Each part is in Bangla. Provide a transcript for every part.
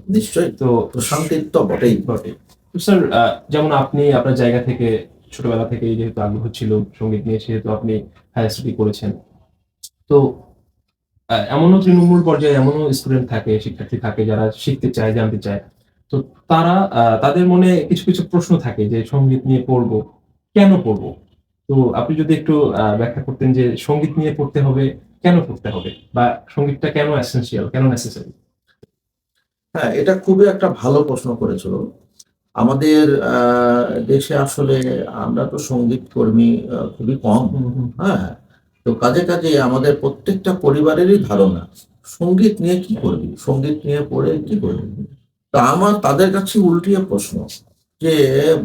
নিশ্চয়ই। তো প্রশান্তির তো বটেই। বটে। তো স্যার যেমন আপনি আপনার জায়গা থেকে ছোটবেলা থেকেই যেহেতু আগ্রহ ছিল সঙ্গীত নিয়ে সেহেতু আপনি হায়ার স্টাডি করেছেন। তো এমনও তৃণমূল পর্যায়ে এমনও স্টুডেন্ট থাকে, শিক্ষার্থী থাকে যারা শিখতে চায়, জানতে চায়। তো তারা তাদের মনে কিছু প্রশ্ন থাকে যে সঙ্গীত নিয়ে পড়বো, কেন পড়বো? তো আপনি যদি একটু ব্যাখ্যা করতেন যে সঙ্গীত নিয়ে পড়তে হবে, কেন পড়তে হবে? বা সঙ্গীতটা কেন এসেনশিয়াল, কেন নেসেসারি? হ্যাঁ, এটা খুবই একটা ভালো প্রশ্ন করেছো। আমাদের দেশে আসলে আমরা তো সঙ্গীত কর্মী খুবই কম। হুম, হুম। হ্যাঁ? তো কাজে আমাদের প্রত্যেকটা পরিবারেরই ধারণা, সঙ্গীত নিয়ে কি করবি? সঙ্গীত নিয়ে পড়ে কি করবি? তো আমার তাদের কাছে উল্টিয়ে প্রশ্ন যে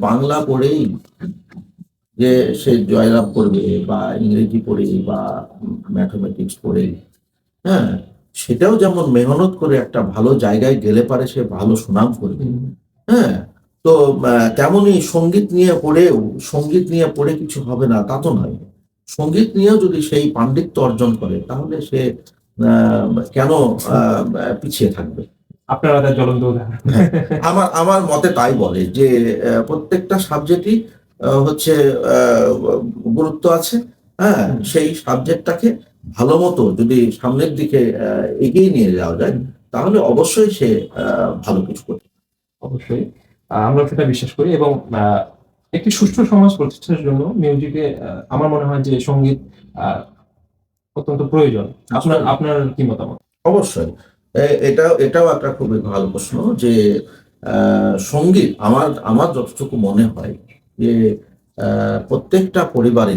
বাংলা পড়েই যে সে জয়লাভ করবে বা ইংরেজি পড়েই বা ম্যাথমেটিক্স পড়েই, হ্যাঁ? সেটাও যেমন মেহনত করে একটা ভালো জায়গায় গেলে পারে সে ভালো সুনাম করবে। হুম, হ্যাঁ? তো তেমনই সঙ্গীত নিয়ে পড়ে কিছু হবে না তা তো নয়। সঙ্গীত নিয়েও যদি সেই পাণ্ডিত্য অর্জন করে তাহলে সে আ কেন আ পিছিয়ে থাকবে? আপনার আরেক জ্বলন্ত উদাহরণ। হ্যাঁ, আমার মতে তাই বলে যে প্রত্যেকটা সাবজেক্টই হচ্ছে আ গুরুত্ব আছে। হ্যাঁ? হুম, সেই সাবজেক্টটাকে ভালোমতো যদি সামনের দিকে এগিয়ে নিয়ে যাওয়া যায়, হুম। তাহলে অবশ্যই সে আ ভালো কিছু করতে পারে। অবশ্যই। আমরাও সেটা বিশ্বাস করি এবং আ একটি সুষ্ঠু সমাজ প্রতিষ্ঠার জন্য মিউজিকে আমার মনে হয় যে সংগীত আ অত্যন্ত প্রয়োজন। আপনার নিশ্চয়ই। আপনার কি মতামত? অবশ্যই। এটাও একটা খুবই ভালো প্রশ্ন যে আ সঙ্গীত আমার যতটুকু মনে হয় যে আ প্রত্যেকটা পরিবারে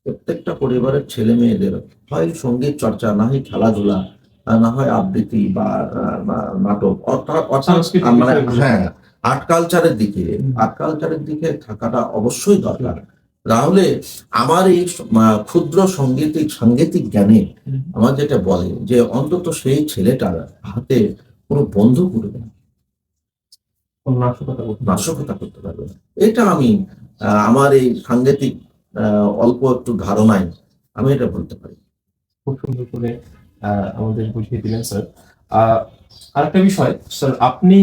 প্রত্যেকটা পরিবারের ছেলেমেয়েদের হয় সঙ্গীত চর্চা, না হয় খেলাধুলা, না হয় আবৃত্তি বা নাটক। অর্থাৎ সাংস্কৃতিক মানে বিষয়গুলো। হ্যাঁ, হুম, আর্ট কালচারের দিকে থাকাটা অবশ্যই হুম, দরকার। তাহলে আমার এই ক্ষুদ্র সাঙ্গীতিক জ্ঞানে হুম। আমার যেটা বলে যে অন্তত সেই ছেলেটার হাতে কোনো বন্দুক উঠবে না, নাশকতা করতে পারবে না। নাশকতা করতে পারবে না। এটা আমি আমার এই সাংগীতিক আ অল্প একটু ধারণায় আমি এটা বলতে পারি। খুব সুন্দর করে আ আমাদের বুঝিয়ে দিলেন স্যার। আ আরেকটা বিষয় স্যার আপনি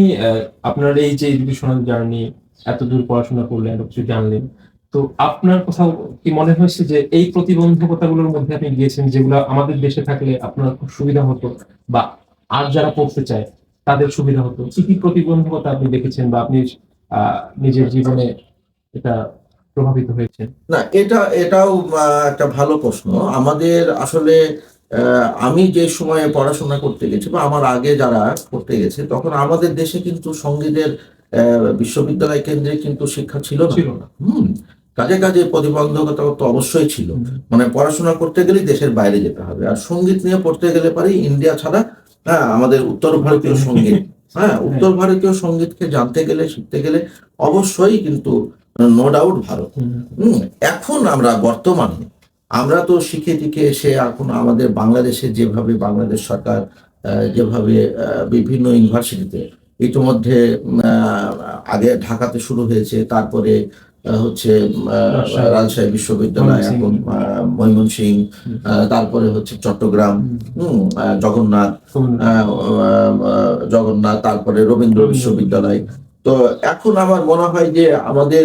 আপনার এই যে এডুকেশনাল জার্নি এতদূর পড়াশোনা করলেন, এত কিছু জানলেন। তো আপনার কোথাও কি মনে হয়েছে যে এই প্রতিবন্ধকতাগুলোর মধ্যে আপনি গিয়েছেন যেগুলা আমাদের দেশে থাকলে আপনার খুব সুবিধা হতো বা আর যারা পড়তে চায় তাদের সুবিধা হতো? কি প্রতিবন্ধকতা আপনি দেখেছেন বা আপনি আ নিজের জীবনে এটা প্রভাবিত হয়েছেন? না, এটাও একটা ভালো প্রশ্ন। আমাদের আসলে অ্যা আমি যে সময়ে পড়াশোনা করতে গেছি বা আমার আগে যারা পড়তে গেছে, তখন আমাদের দেশে কিন্তু সঙ্গীতের বিশ্ববিদ্যালয় কেন্দ্রে কিন্তু শিক্ষা ছিল না। ছিল না। হুম? কাজে প্রতিবন্ধকতা তো অবশ্যই ছিল। হুম, মানে পড়াশোনা করতে গেলেই দেশের বাইরে যেতে হবে। আর সঙ্গীত নিয়ে পড়তে গেলে পারে ইন্ডিয়া ছাড়া, হ্যাঁ, আমাদের উত্তর ভারতীয় সঙ্গীত, হ্যাঁ, হ্যাঁ, উত্তর ভারতীয় সঙ্গীতকে জানতে গেলে, শিখতে গেলে অবশ্যই কিন্তু নো ডাউট ভারত। হুম, হুম, এখন বর্তমানে আমরা তো শিখে-টিখে এসে এখন আমাদের বাংলাদেশে যেভাবে বাংলাদেশ সরকার যেভাবে বিভিন্ন ইউনিভার্সিটিতে ইতিমধ্যে আ আগে ঢাকাতে শুরু হয়েছে। তারপরে হচ্ছে রাজশাহী, রাজশাহী বিশ্ববিদ্যালয়, ময়মনসিংহ। এখন ময়মনসিংহ, হুম, তারপরে হচ্ছে চট্টগ্রাম, হুম, জগন্নাথ, আ রবীন্দ্র আ জগন্নাথ, তারপরে রবীন্দ্র বিশ্ববিদ্যালয়। বিশ্ববিদ্যালয়। তো এখন আমার মনে হয় যে আমাদের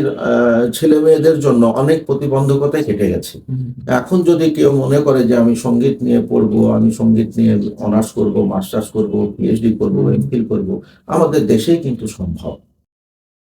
ছেলেমেয়েদের জন্য অনেক প্রতিবন্ধকতাই কেটে গেছে। হুম, এখন যদি কেউ মনে করে যে আমি সঙ্গীত নিয়ে পড়বো, আমি সঙ্গীত নিয়ে অনার্স করব, মাস্টার্স করব, পিএইচডি করব, হুম। এমফিল করব, আমাদের দেশেই কিন্তু সম্ভব।